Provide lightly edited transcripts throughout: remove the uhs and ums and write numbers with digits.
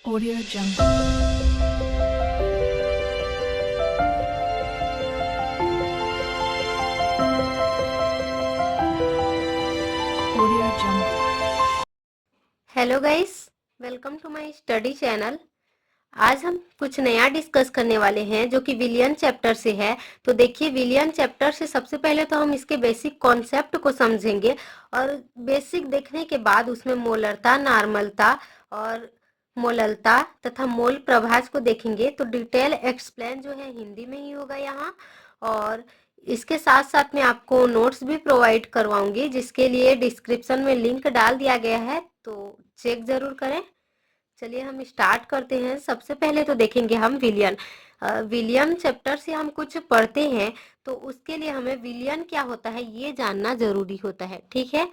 Audio Jungle. Audio Jungle. Hello guys, welcome to my study channel. आज हम कुछ नया डिस्कस करने वाले हैं जो कि विलियन चैप्टर से है। तो देखिए, विलियन चैप्टर से सबसे पहले तो हम इसके बेसिक कॉन्सेप्ट को समझेंगे और बेसिक देखने के बाद उसमें मोलरता, नॉर्मलता और मोललता तथा मोल प्रभाज को देखेंगे। तो डिटेल एक्सप्लेन जो है हिंदी में ही होगा यहाँ, और इसके साथ साथ मैं आपको नोट्स भी प्रोवाइड करवाऊंगी जिसके लिए डिस्क्रिप्शन में लिंक डाल दिया गया है, तो चेक जरूर करें। चलिए हम स्टार्ट करते हैं। सबसे पहले तो देखेंगे हम विलियन। विलियन चैप्टर से हम कुछ पढ़ते हैं, तो उसके लिए हमें विलियन क्या होता है ये जानना जरूरी होता है, ठीक है।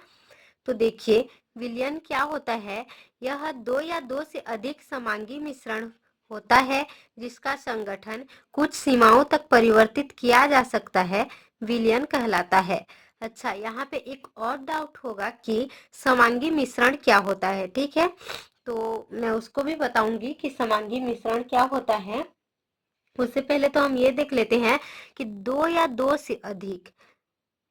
तो देखिए, विलयन क्या होता है। यह दो या दो से अधिक समांगी मिश्रण होता है जिसका संगठन कुछ सीमाओं तक परिवर्तित किया जा सकता है, विलयन कहलाता है। अच्छा, यहाँ पे एक और डाउट होगा कि समांगी मिश्रण क्या होता है, ठीक है। तो मैं उसको भी बताऊंगी कि समांगी मिश्रण क्या होता है। उससे पहले तो हम ये देख लेते हैं कि दो या दो से अधिक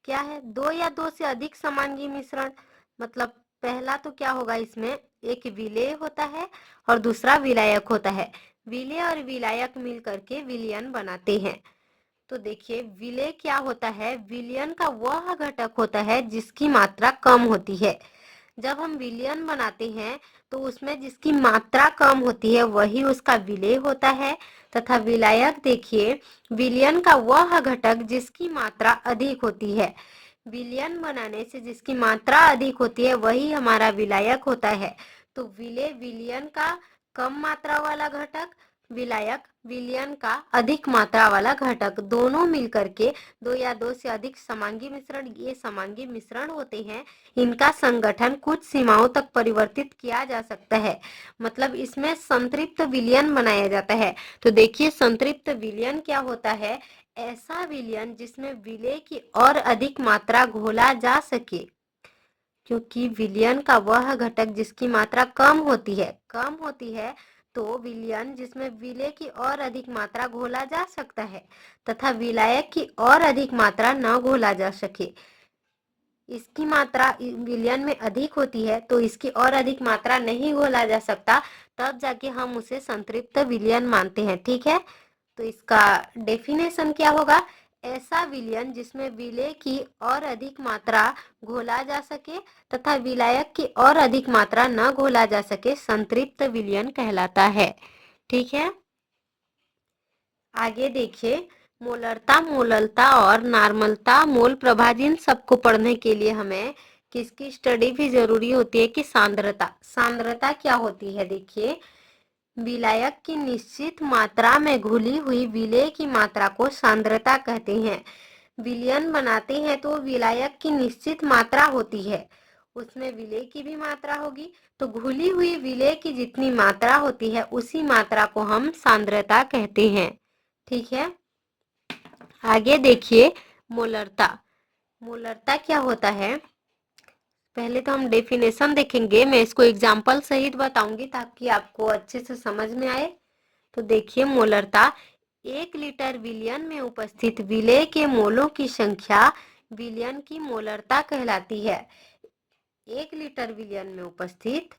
क्या है। दो या दो से अधिक समांगी मिश्रण मतलब पहला तो क्या होगा, इसमें एक विलेय होता है और दूसरा विलायक होता है। विलेय और विलायक मिल करके विलयन बनाते हैं। तो देखिए, विलेय क्या होता है। विलयन का वह घटक होता है जिसकी मात्रा कम होती है। जब हम विलयन बनाते हैं तो उसमें जिसकी मात्रा कम होती है वही उसका विलेय होता है, तथा विलायक देखिए, विलयन का वह घटक जिसकी मात्रा अधिक होती है। विलयन बनाने से जिसकी मात्रा अधिक होती है वही हमारा विलायक होता है। तो विलेय विलयन का कम मात्रा वाला घटक, विलायक विलयन का अधिक मात्रा वाला घटक, दोनों मिलकर के दो या दो से अधिक समांगी मिश्रण, ये समांगी मिश्रण होते हैं। इनका संगठन कुछ सीमाओं तक परिवर्तित किया जा सकता है, मतलब इसमें संतृप्त विलयन बनाया जाता है। तो देखिए, संतृप्त विलयन क्या होता है। ऐसा विलयन जिसमें विलेय की और अधिक मात्रा घोला जा सके, क्योंकि विलयन का वह घटक जिसकी मात्रा कम होती है, तो विलयन जिसमें विलेय की और अधिक मात्रा घोला जा सकता है तथा विलायक की और अधिक मात्रा न घोला जा सके। इसकी मात्रा विलयन में अधिक होती है तो इसकी और अधिक मात्रा नहीं घोला जा सकता, तब जाके हम उसे संतृप्त विलयन मानते हैं, ठीक है। तो इसका डेफिनेशन क्या होगा। ऐसा विलयन जिसमें विलेय की और अधिक मात्रा घोला जा सके तथा विलायक की और अधिक मात्रा न घोला जा सके, संतृप्त विलयन कहलाता है, ठीक है। आगे देखिए, मोलरता, मोललता और नॉर्मलता, मोल प्रभाज, इन सबको पढ़ने के लिए हमें किसकी स्टडी भी जरूरी होती है कि सांद्रता। सांद्रता क्या होती है, देखिए, विलायक की निश्चित मात्रा में घुली हुई विलेय की मात्रा को सांद्रता कहते हैं। विलयन बनाते हैं तो विलायक की निश्चित मात्रा होती है, उसमें विलेय की भी मात्रा होगी, तो घुली हुई विलेय की जितनी मात्रा होती है उसी मात्रा को हम सांद्रता कहते हैं, ठीक है। आगे देखिए, मोलरता। मोलरता क्या होता है, पहले तो हम डेफिनेशन देखेंगे। मैं इसको एग्जाम्पल सहित बताऊंगी ताकि आपको अच्छे से समझ में आए। तो देखिए, मोलरता, 1 लीटर विलयन में उपस्थित विलेय के मोलों की संख्या विलयन की मोलरता कहलाती है। 1 लीटर विलयन में उपस्थित,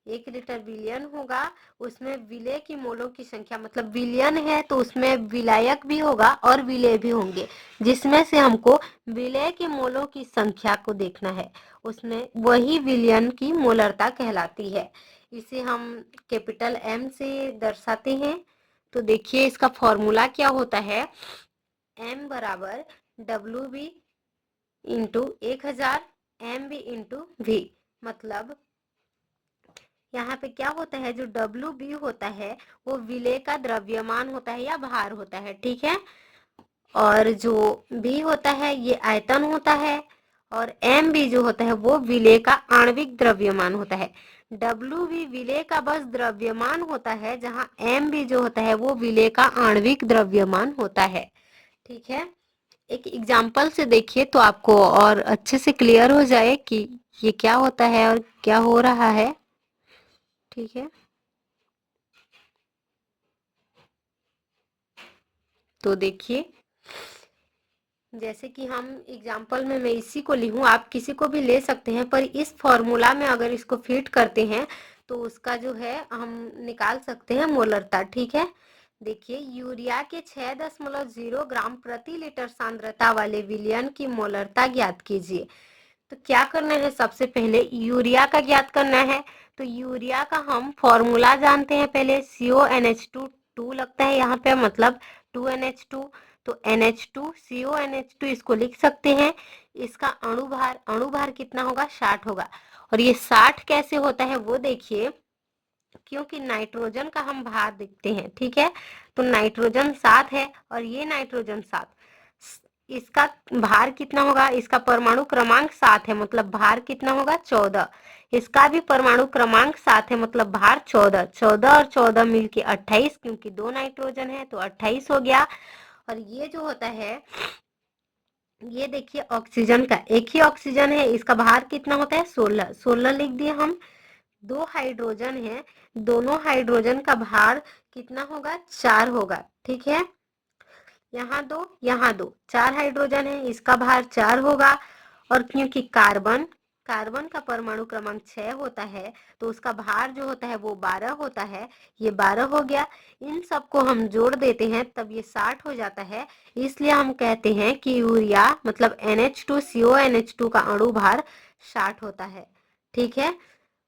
1 लीटर विलयन होगा, उसमें विलेय की मोलों की संख्या, मतलब विलयन है तो उसमें विलायक भी होगा और विलेय भी होंगे, जिसमें से हमको विलेय के मोलों की संख्या को देखना है, उसमें वही विलयन की मोलरता कहलाती है। इसे हम कैपिटल एम से दर्शाते हैं। तो देखिए, इसका फॉर्मूला क्या होता है। एम बराबर W B into 1000 M B into V, मतलब यहाँ पे क्या होता है, जो डब्ल्यू बी होता है वो विलेय का द्रव्यमान होता है या भार होता है, ठीक है। और जो भी होता है ये आयतन होता है, और एम बी जो होता है वो विलेय का आणविक द्रव्यमान होता है। डब्ल्यू बी विलेय का बस द्रव्यमान होता है, जहाँ एम बी जो होता है वो विलेय का आणविक द्रव्यमान होता है, ठीक है। एक एग्जाम्पल से देखिए तो आपको और अच्छे से क्लियर हो जाए कि ये क्या होता है और क्या हो रहा है, ठीक है। तो देखिए, जैसे कि हम एग्जाम्पल में मैं इसी को लिखूं, आप किसी को भी ले सकते हैं, पर इस फॉर्मूला में अगर इसको फिट करते हैं तो उसका जो है हम निकाल सकते हैं मोलरता। ठीक है, देखिए, यूरिया के 6.0 ग्राम प्रति लीटर सांद्रता वाले विलयन की मोलरता ज्ञात कीजिए। तो क्या करना है, सबसे पहले यूरिया का ज्ञात करना है। तो यूरिया का हम फॉर्मूला जानते हैं, पहले CONH2 2 लगता है यहाँ पे, मतलब 2NH2। तो NH2 CONH2 इसको लिख सकते हैं। इसका अणुभार कितना होगा, 60 होगा। और ये 60 कैसे होता है वो देखिए, क्योंकि नाइट्रोजन का हम भार देखते हैं। ठीक है, तो नाइट्रोजन 7 है और ये नाइट्रोजन 7, इसका भार कितना होगा, इसका परमाणु क्रमांक 7 है, मतलब भार कितना होगा, 14। इसका भी परमाणु क्रमांक 7 है, मतलब भार 14। 14 और 14 मिलके 28, क्योंकि 2 नाइट्रोजन है तो 28 हो गया। और ये जो होता है, ये देखिए ऑक्सीजन का एक ही ऑक्सीजन है, इसका भार कितना होता है, 16। 16 लिख दिए हम। 2 हाइड्रोजन है, दोनों हाइड्रोजन का भार कितना होगा, 4 होगा। ठीक है, यहाँ 2 यहाँ 2, 4 हाइड्रोजन है, इसका भार 4 होगा। और क्योंकि कार्बन कार्बन का परमाणु क्रमांक 6 होता है तो उसका भार जो होता है वो 12 होता है, ये 12 हो गया। इन सबको हम जोड़ देते हैं तब ये 60 हो जाता है। इसलिए हम कहते हैं कि यूरिया मतलब NH2CONH2 का अणु भार 60 होता है। ठीक है,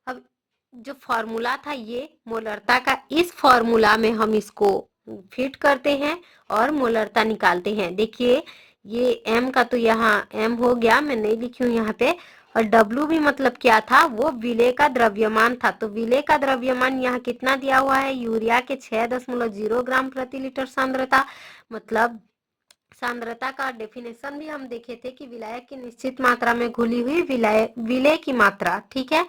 अब जो फॉर्मूला था ये मोलरता का, इस फॉर्मूला में हम इसको फिट करते हैं और मोलरता निकालते हैं। देखिए, ये M का तो यहाँ M हो गया, मैं नहीं लिखी हूँ यहाँ पे। और W भी मतलब क्या था, वो विलेय का द्रव्यमान था। तो विलेय का द्रव्यमान यहाँ कितना दिया हुआ है, यूरिया के 6.0 ग्राम प्रति लीटर सांद्रता, मतलब सांद्रता का डेफिनेशन भी हम देखे थे कि विलायक की निश्चित मात्रा में घुली हुई विलेय की मात्रा। ठीक है,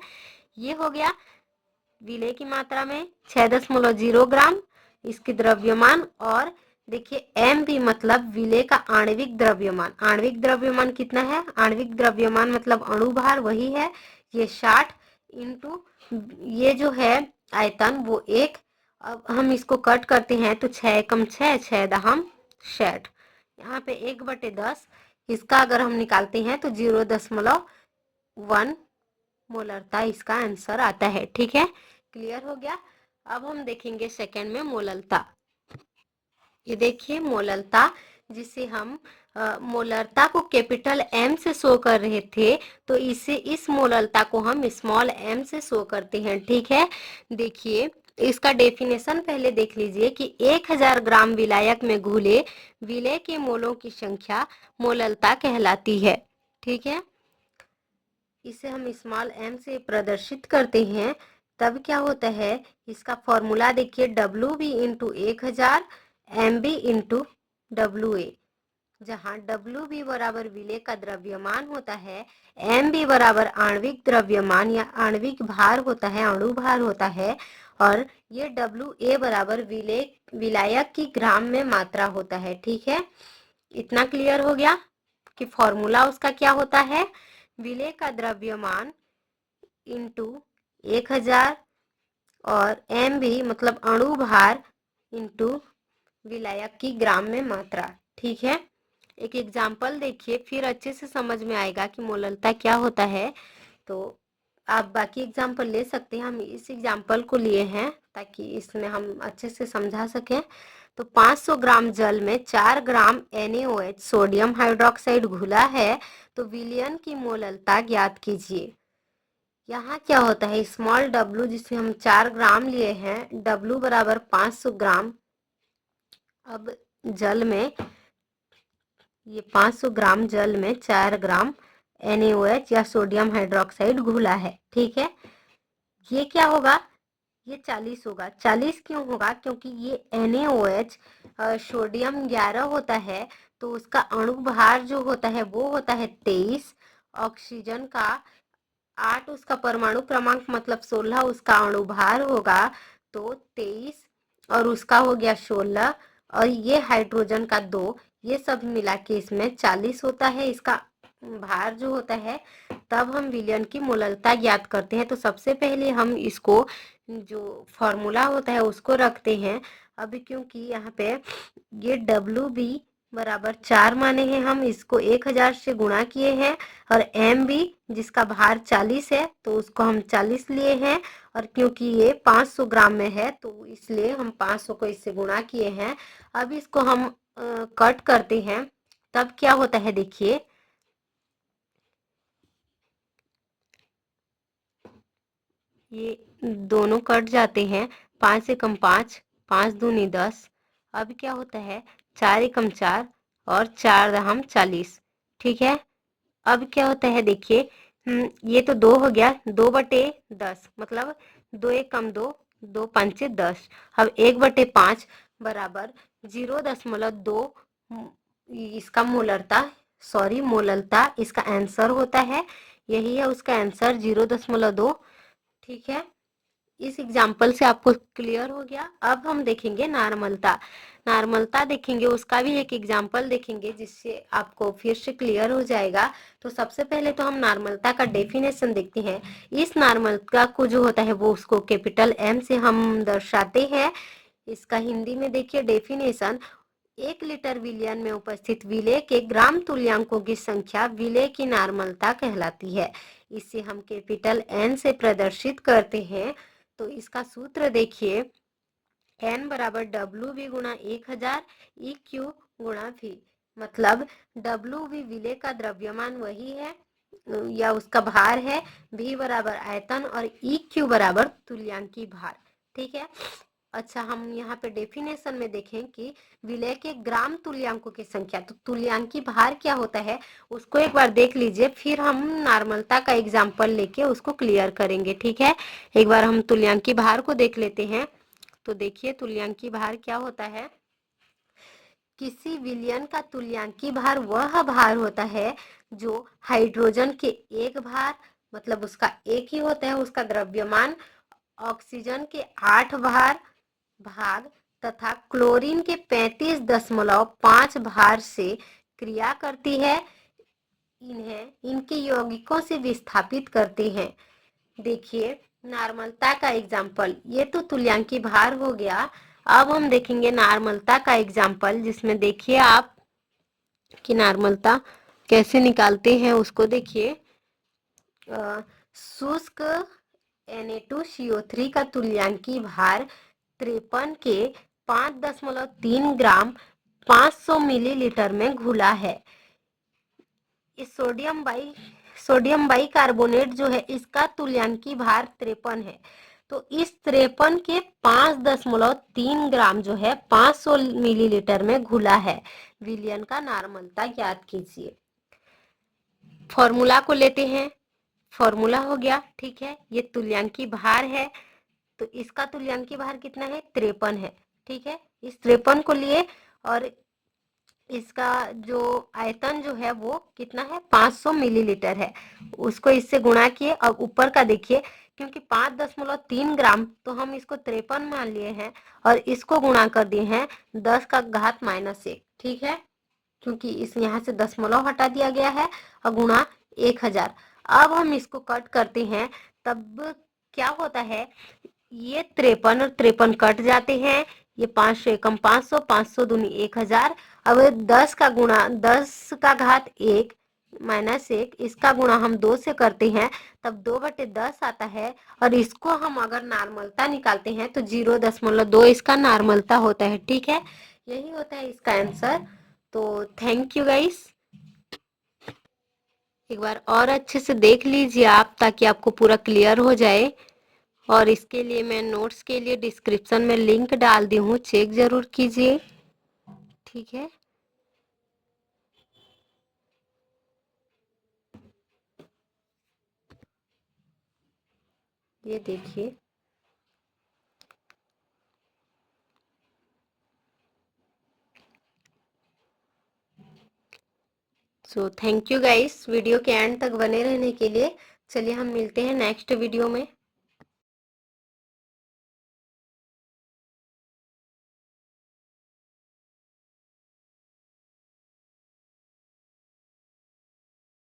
ये हो गया विलेय की मात्रा में 6.0 ग्राम इसकी द्रव्यमान। और देखिए M भी मतलब विलेय का आणविक द्रव्यमान। आणविक द्रव्यमान कितना है, आणविक द्रव्यमान मतलब अणुभार वही है, ये 60 इंटू ये जो है आयतन वो 1। अब हम इसको कट करते हैं तो 6 एकम 6, 6 दहम 60, यहाँ पे 1/10, इसका अगर हम निकालते हैं तो 0.1 मोलरता इसका आंसर आता है। ठीक है, क्लियर हो गया। अब हम देखेंगे सेकंड में मोलरता। ये देखिए मोलरता, जिसे हम मोलरता को कैपिटल M से शो कर रहे थे, तो इस मोलरता को हम स्मॉल m से शो करते हैं। ठीक है, देखिए इसका डेफिनेशन पहले देख लीजिए कि 1000 ग्राम विलायक में घुले विलेय के मोलों की संख्या मोलरता कहलाती है। ठीक है, इसे हम स्मॉल m से प्रदर्शित करते हैं, तब क्या होता है, इसका फॉर्मूला देखिए, WB into 1000 MB into WA, जहाँ WB बराबर विलेय का द्रव्यमान होता है, MB बराबर आणविक द्रव्यमान या आणविक भार होता है, अणु भार होता है, और ये WA बराबर विलायक की ग्राम में मात्रा होता है। ठीक है, इतना क्लियर हो गया कि फॉर्मूला उसका क्या होता है, विलेय का द्रव्यमान इंटू 1000 और MB मतलब अणु भार इंटू विलायक की ग्राम में मात्रा। ठीक है, एक एग्जाम्पल देखिए, फिर अच्छे से समझ में आएगा कि मोलरता क्या होता है। तो आप बाकी एग्जाम्पल ले सकते हैं, हम इस एग्जाम्पल को लिए हैं ताकि इसमें हम अच्छे से समझा सकें। तो 500 ग्राम जल में 4 ग्राम NaOH सोडियम हाइड्रोक्साइड घुला है, तो विलयन की मोलरता ज्ञात कीजिए। यहाँ क्या होता है, स्मॉल w जिसे हम 4 ग्राम लिए हैं, w बराबर 500 ग्राम। अब जल में ये 500 ग्राम जल में 4 ग्राम NaOH या सोडियम हाइड्रोक्साइड घुला है। ठीक है, ये क्या होगा, ये 40 होगा। 40 क्यों होगा, क्योंकि ये NaOH सोडियम 11 होता है, तो उसका अणु भार जो होता है वो होता है 23। ऑक्सीजन का 8 उसका परमाणु क्रमांक मतलब 16 उसका अणु भार होगा, तो 23 और उसका हो गया 16, और ये हाइड्रोजन का 2, ये सब मिला के इसमें 40 होता है इसका भार जो होता है। तब हम विलयन की मोलरता ज्ञात करते हैं। तो सबसे पहले हम इसको जो फॉर्मूला होता है उसको रखते हैं, अभी क्योंकि यहाँ पे ये डब्ल्यू बी बराबर 4 माने हैं, हम इसको 1000 से गुणा किए हैं, और एम बी जिसका भार 40 है तो उसको हम 40 लिए हैं, और क्योंकि ये 500 ग्राम में है तो इसलिए हम 500 को इससे गुणा किए हैं। अब इसको हम कट करते हैं, तब क्या होता है देखिए, ये दोनों कट जाते हैं, 5 एकम 5, 5 दूनी 10। अब क्या होता है, 4 एकम 4 और 4 दहम 40। ठीक है, अब क्या होता है देखिए, ये तो 2 हो गया, 2/10 मतलब 2 एकम 2, 2 पंचे 10। अब 1/5 बराबर 0.2 इसका मोलरता इसका आंसर होता है। यही है उसका आंसर 0.2। ठीक है, इस एग्जाम्पल से आपको क्लियर हो गया। अब हम देखेंगे नॉर्मलता देखेंगे, उसका भी एक एग्जाम्पल देखेंगे जिससे आपको फिर से क्लियर हो जाएगा। तो सबसे पहले तो हम नॉर्मलता का डेफिनेशन देखते हैं। इस नॉर्मलता को जो होता है वो उसको कैपिटल एम से हम दर्शाते हैं। इसका हिंदी में देखिए डेफिनेशन, 1 लीटर विलयन में उपस्थित विलेय के ग्राम तुल्यांकों की संख्या विलेय की नॉर्मलता कहलाती है। इसे हम कैपिटल एन से प्रदर्शित करते हैं। तो इसका सूत्र देखिए, एन बराबर डब्ल्यू वी गुणा 1000 ई क्यू गुणा वी, मतलब डब्ल्यू वी विलेय का द्रव्यमान वही है या उसका भार है, वी बराबर आयतन और ई क्यू बराबर तुल्यांकी भार। ठीक है, अच्छा हम यहाँ पे डेफिनेशन में देखें कि विलेय के ग्राम तुल्यांकों की संख्या, तो तुल्यांकी भार क्या होता है उसको एक बार देख लीजिए, फिर हम नॉर्मलता का एग्जाम्पल लेके उसको क्लियर करेंगे। ठीक है, एक बार हम तुल्यांकी भार को देख लेते हैं। तो देखिए तुल्यांकी भार क्या होता है, किसी विलयन का तुल्यांकी भार वह भार होता है जो हाइड्रोजन के एक भार, मतलब उसका एक ही होता है उसका द्रव्यमान, ऑक्सीजन के 8 भाग तथा क्लोरीन के 35.5 भार से क्रिया करती है, इनके यौगिकों से विस्थापित करते हैं। देखिए नॉर्मलता का एग्जाम्पल, ये तो तुल्यांकी भार हो गया। अब हम देखेंगे नॉर्मलता का एग्जाम्पल, जिसमें देखिए आप कि नॉर्मलता कैसे निकालते हैं उसको देखिए। शुष्क Na2CO3 का तुल्यांकी भार 53 के 5.3 ग्राम 500 मिलीलीटर में घुला है। इस सोडियम बाई कार्बोनेट जो है इसका तुल्यांकी भार 53 है। तो इस 53 के 5.3 ग्राम जो है 500 मिलीलीटर में घुला है। विलयन का नॉर्मलता ज्ञात कीजिए। फॉर्मूला को लेते हैं, फॉर्मूला हो गया। ठीक है, ये तुल्यांकी भार है तो इसका तुल्यांकी भार कितना है, 53 है। ठीक है, इस 53 को लिए और इसका जो आयतन जो है वो कितना है, 500 मिलीलीटर है, उसको इससे गुणा किए। अब ऊपर का देखिए, क्योंकि 5.3 ग्राम तो हम इसको 53 मान लिए हैं और इसको गुणा कर दिए हैं 10 का घात -1। ठीक है, क्योंकि इस यहाँ से दशमलव हटा दिया गया है और गुणा 1000। अब हम इसको कट करते हैं, तब क्या होता है, ये 53 और 53 कट जाते हैं, ये 500 एकम 500, 500 दूनी 1000। अब 10 का गुणा 10 का घात 1 -1, इसका गुणा हम 2 से करते हैं तब 2/10 आता है, और इसको हम अगर नॉर्मलता निकालते हैं तो 0.2 इसका नॉर्मलता होता है। ठीक है, यही होता है इसका आंसर। तो थैंक यू गाइस, एक बार और अच्छे से देख लीजिए आप ताकि आपको पूरा क्लियर हो जाए। और इसके लिए मैं नोट्स के लिए डिस्क्रिप्शन में लिंक डाल दी हूँ, चेक जरूर कीजिए। ठीक है, ये देखिए। So thank you guys video के एंड तक बने रहने के लिए। चलिए हम मिलते हैं नेक्स्ट वीडियो में।